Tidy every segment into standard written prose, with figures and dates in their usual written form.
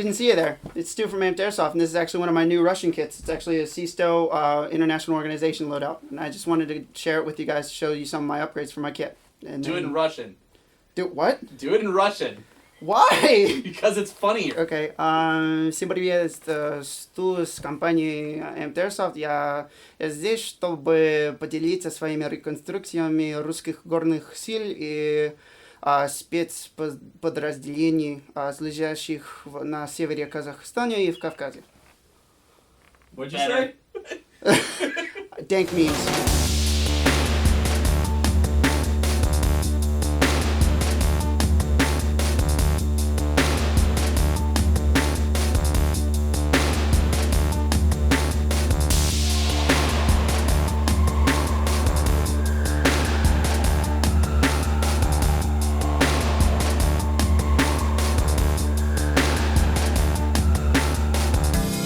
Didn't see you there. It's Stu from Amped Airsoft, and this is actually one of my new Russian kits. It's actually a CSTO International Organization loadout, and I just wanted to share it with you guys to show you some of my upgrades for my kit. And do it in Russian. Do what? Do it in Russian. Why? Because it's funnier. Okay. Всем привет, это Stu с компании Amped Airsoft. Я здесь, чтобы поделиться своими реконструкциями русских горных сил и спецподразделений, лежащих на севере Казахстана и в Кавказе. What'd you say? Dank memes.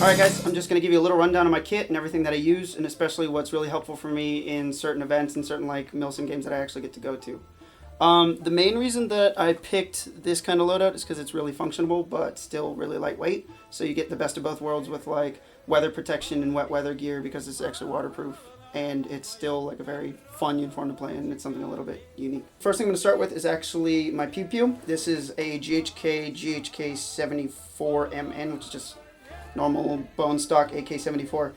Alright guys, I'm just going to give you a little rundown of my kit and everything that I use, and especially what's really helpful for me in certain events and certain like milsim games that I actually get to go to. The main reason that I picked this kind of loadout is because it's really functional but still really lightweight, so you get the best of both worlds with like weather protection and wet weather gear because it's actually waterproof, and it's still like a very fun uniform to play in, and it's something a little bit unique. First thing I'm going to start with is actually my pew pew. This is a GHK74MN, which is just normal bone stock AK-74.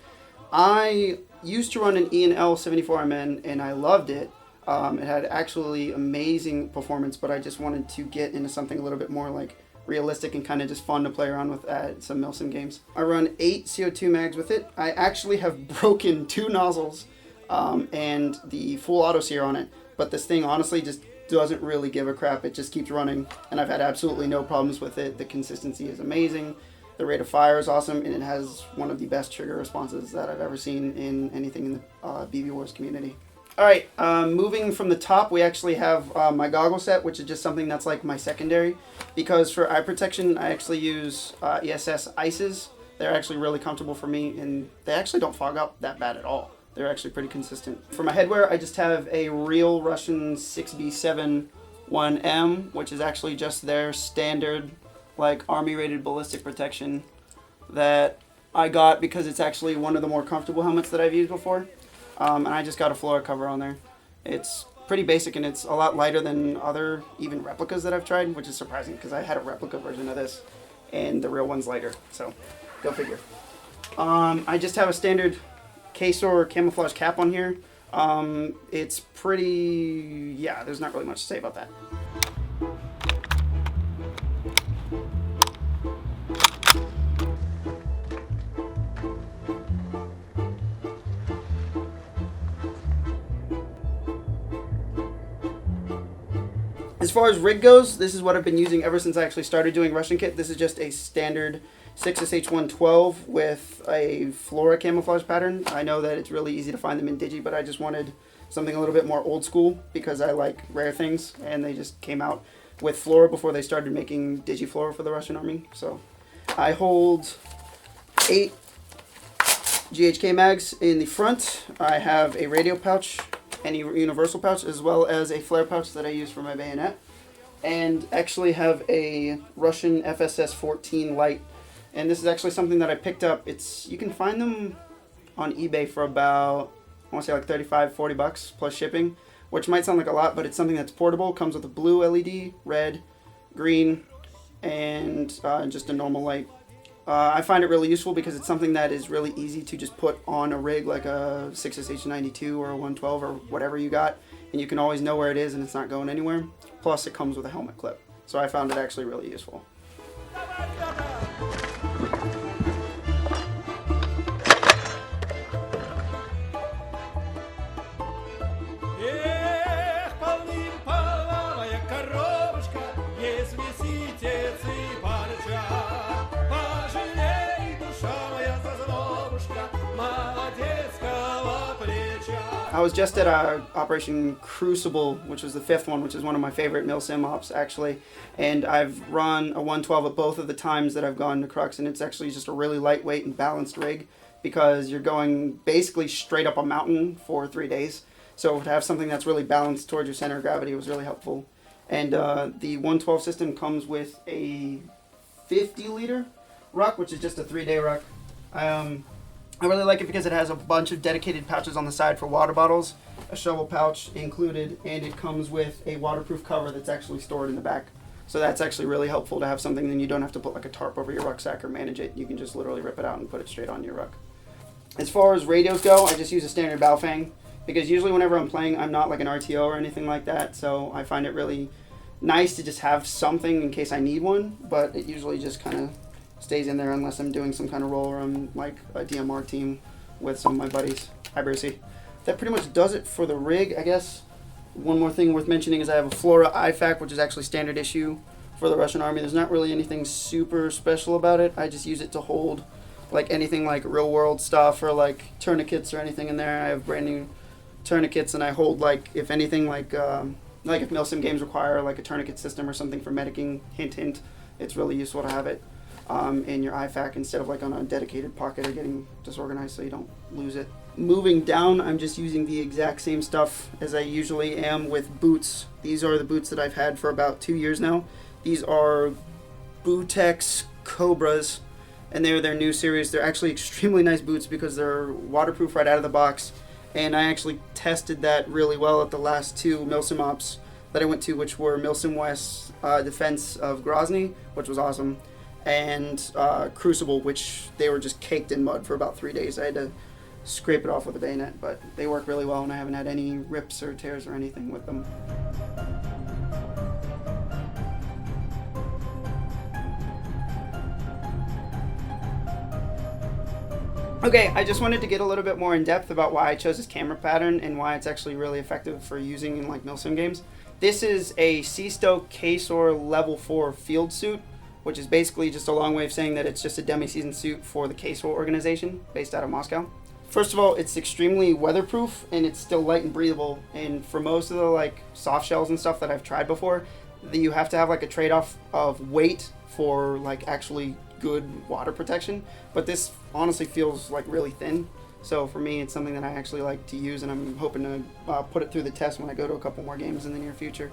I used to run an E&L 74MN and I loved it. It had actually amazing performance, but I just wanted to get into something a little bit more like realistic and kind of just fun to play around with at some milsim games. I run 8 CO2 mags with it. I actually have broken 2 nozzles and the full auto sear on it, but this thing honestly just doesn't really give a crap. It just keeps running, and I've had absolutely no problems with it. The consistency is amazing. The rate of fire is awesome, and it has one of the best trigger responses that I've ever seen in anything in the BB Wars community. Alright, moving from the top, we actually have my goggle set, which is just something that's like my secondary, because for eye protection, I actually use ESS Ices. They're actually really comfortable for me, and they actually don't fog up that bad at all. They're actually pretty consistent. For my headwear, I just have a real Russian 6B7 1M, which is actually just their standard like army rated ballistic protection that I got because it's actually one of the more comfortable helmets that I've used before, and I just got a floor cover on there. It's pretty basic, and it's a lot lighter than other even replicas that I've tried, which is surprising because I had a replica version of this and the real one's lighter, so go figure. I just have a standard KSOR camouflage cap on here. It's pretty, yeah, there's not really much to say about that. As far as rig goes, this is what I've been using ever since I actually started doing Russian kit. This is just a standard 6SH112 with a Flora camouflage pattern. I know that it's really easy to find them in Digi, but I just wanted something a little bit more old school because I like rare things, and they just came out with Flora before they started making Digi Flora for the Russian army. So I hold 8 GHK mags in the front. I have a radio pouch, any universal pouch, as well as a flare pouch that I use for my bayonet, and actually have a Russian FSS 14 light. And this is actually something that I picked up. You can find them on eBay for about, I want to say like 35, 40 bucks plus shipping, which might sound like a lot, but it's something that's portable. Comes with a blue LED, red, green, and just a normal light. I find it really useful because it's something that is really easy to just put on a rig like a 6SH92 or a 112 or whatever you got, and you can always know where it is and it's not going anywhere. Plus it comes with a helmet clip, so I found it actually really useful. I was just at Operation Crucible, which was the 5th one, which is one of my favorite milsim ops actually, and I've run a 112 at both of the times that I've gone to Crux, and it's actually just a really lightweight and balanced rig because you're going basically straight up a mountain for 3 days. So to have something that's really balanced towards your center of gravity was really helpful. And the 112 system comes with a 50 liter ruck, which is just a 3-day ruck. I really like it because it has a bunch of dedicated pouches on the side for water bottles, a shovel pouch included, and it comes with a waterproof cover that's actually stored in the back. So that's actually really helpful to have something, then you don't have to put like a tarp over your rucksack or manage it. You can just literally rip it out and put it straight on your ruck. As far as radios go, I just use a standard Baofeng because usually whenever I'm playing, I'm not like an RTO or anything like that. So I find it really nice to just have something in case I need one, but it usually just kind of stays in there unless I'm doing some kind of role or I'm like a DMR team with some of my buddies. Hi, Brucey. That pretty much does it for the rig, I guess. One more thing worth mentioning is I have a Flora IFAK, which is actually standard issue for the Russian Army. There's not really anything super special about it. I just use it to hold like anything like real world stuff or like tourniquets or anything in there. I have brand new tourniquets and I hold like, if anything, like if Milsim games require like a tourniquet system or something for medicing, hint hint, it's really useful to have it in your IFAK instead of like on a dedicated pocket or getting disorganized so you don't lose it. Moving down, I'm just using the exact same stuff as I usually am with boots. These are the boots that I've had for about 2 years now. These are Bootex Cobras, and they're their new series. They're actually extremely nice boots because they're waterproof right out of the box, and I actually tested that really well at the last 2 Milsim ops that I went to, which were Milsim West Defense of Grozny, which was awesome, and Crucible, which they were just caked in mud for about 3 days. I had to scrape it off with a bayonet, but they work really well and I haven't had any rips or tears or anything with them. Okay, I just wanted to get a little bit more in depth about why I chose this camera pattern and why it's actually really effective for using in like Milsim games. This is a CSTO-KSOR level 4 field suit, which is basically just a long way of saying that it's just a demi-season suit for the KSOR organization based out of Moscow. First of all, it's extremely weatherproof and it's still light and breathable. And for most of the like soft shells and stuff that I've tried before, you have to have like a trade-off of weight for like actually good water protection. But this honestly feels like really thin. So for me, it's something that I actually like to use, and I'm hoping to put it through the test when I go to a couple more games in the near future.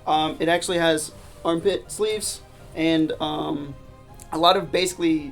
It actually has armpit sleeves and a lot of basically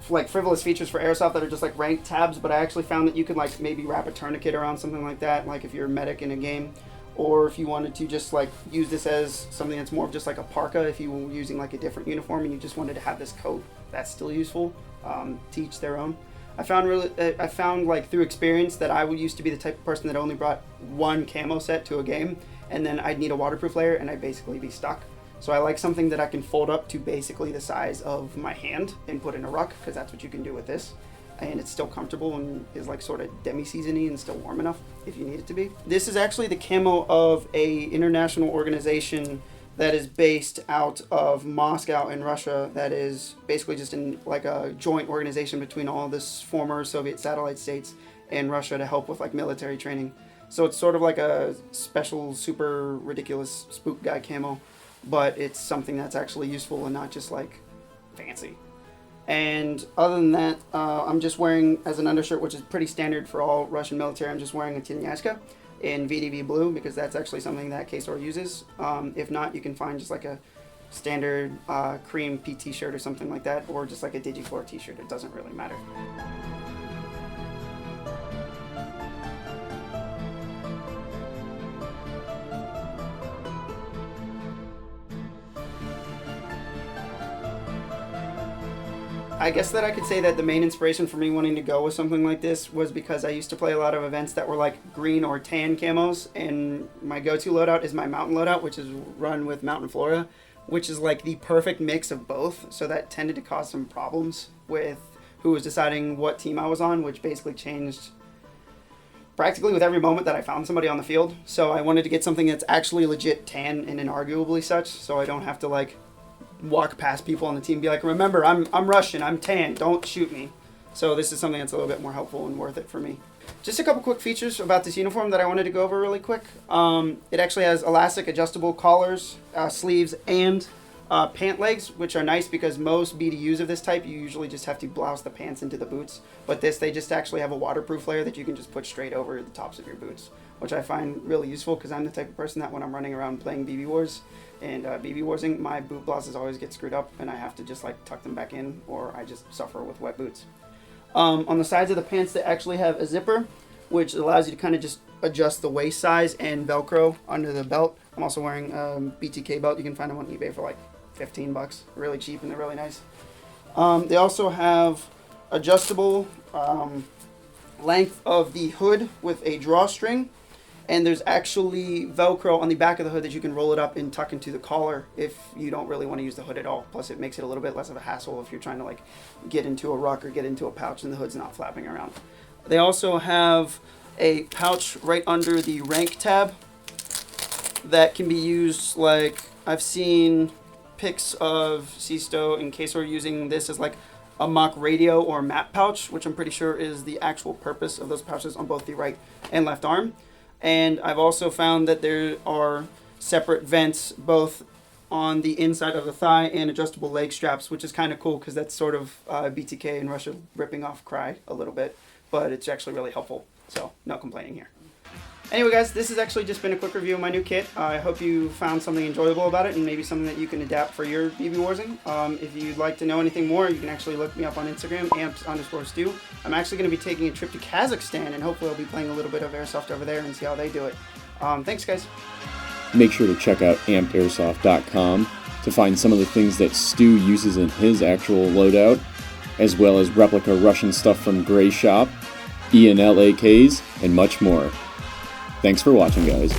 like frivolous features for Airsoft that are just like ranked tabs, but I actually found that you could like maybe wrap a tourniquet around something like that, like if you're a medic in a game, or if you wanted to just like use this as something that's more of just like a parka if you were using like a different uniform and you just wanted to have this coat. That's still useful. To each their own. I found like through experience that I would used to be the type of person that only brought one camo set to a game, and then I'd need a waterproof layer and I'd basically be stuck. So I like something that I can fold up to basically the size of my hand and put in a ruck, because that's what you can do with this. And it's still comfortable and is like sort of demi-season-y and still warm enough if you need it to be. This is actually the camo of a international organization that is based out of Moscow in Russia, that is basically just in like a joint organization between all this former Soviet satellite states and Russia to help with like military training. So it's sort of like a special, super ridiculous spook guy camo, but it's something that's actually useful and not just like fancy. And other than that, I'm just wearing, as an undershirt, which is pretty standard for all Russian military, I'm just wearing a Tenyaska in VDV blue, because that's actually something that KSOR uses. If not, you can find just like a standard cream PT shirt or something like that, or just like a Digiflor t-shirt. It doesn't really matter. I guess that I could say that the main inspiration for me wanting to go with something like this was because I used to play a lot of events that were like green or tan camos, and my go-to loadout is my mountain loadout, which is run with Mountain Flora, which is like the perfect mix of both. So that tended to cause some problems with who was deciding what team I was on, which basically changed practically with every moment that I found somebody on the field. So I wanted to get something that's actually legit tan and inarguably such, so I don't have to like walk past people on the team and be like, remember, I'm Russian, I'm tan, don't shoot me. So this is something that's a little bit more helpful and worth it for me. Just a couple quick features about this uniform that I wanted to go over really quick. It actually has elastic adjustable collars, sleeves, and pant legs, which are nice because most BDUs of this type, you usually just have to blouse the pants into the boots. But this, they just actually have a waterproof layer that you can just put straight over the tops of your boots, which I find really useful because I'm the type of person that when I'm running around playing BB Wars and BB Warsing, my boot blouses always get screwed up and I have to just like tuck them back in, or I just suffer with wet boots. On the sides of the pants, they actually have a zipper, which allows you to kind of just adjust the waist size and Velcro under the belt. I'm also wearing a BTK belt. You can find them on eBay for like 15 bucks. Really cheap and they're really nice. They also have adjustable length of the hood with a drawstring, and there's actually Velcro on the back of the hood that you can roll it up and tuck into the collar if you don't really want to use the hood at all. Plus it makes it a little bit less of a hassle if you're trying to like get into a ruck or get into a pouch and the hood's not flapping around. They also have a pouch right under the rank tab that can be used, like I've seen pics of CSTO and KSOR using this as like a mock radio or map pouch, which I'm pretty sure is the actual purpose of those pouches on both the right and left arm. And I've also found that there are separate vents both on the inside of the thigh and adjustable leg straps, which is kind of cool because that's sort of BTK and Russia ripping off Cry a little bit, but it's actually really helpful. So no complaining here. Anyway guys, this has actually just been a quick review of my new kit. I hope you found something enjoyable about it and maybe something that you can adapt for your BB Warsing. If you'd like to know anything more, you can actually look me up on Instagram, amped_stu. I'm actually going to be taking a trip to Kazakhstan and hopefully I'll be playing a little bit of Airsoft over there and see how they do it. Thanks guys. Make sure to check out ampedairsoft.com to find some of the things that Stu uses in his actual loadout, as well as replica Russian stuff from Gray Shop, E&L AKs, and much more. Thanks for watching, guys.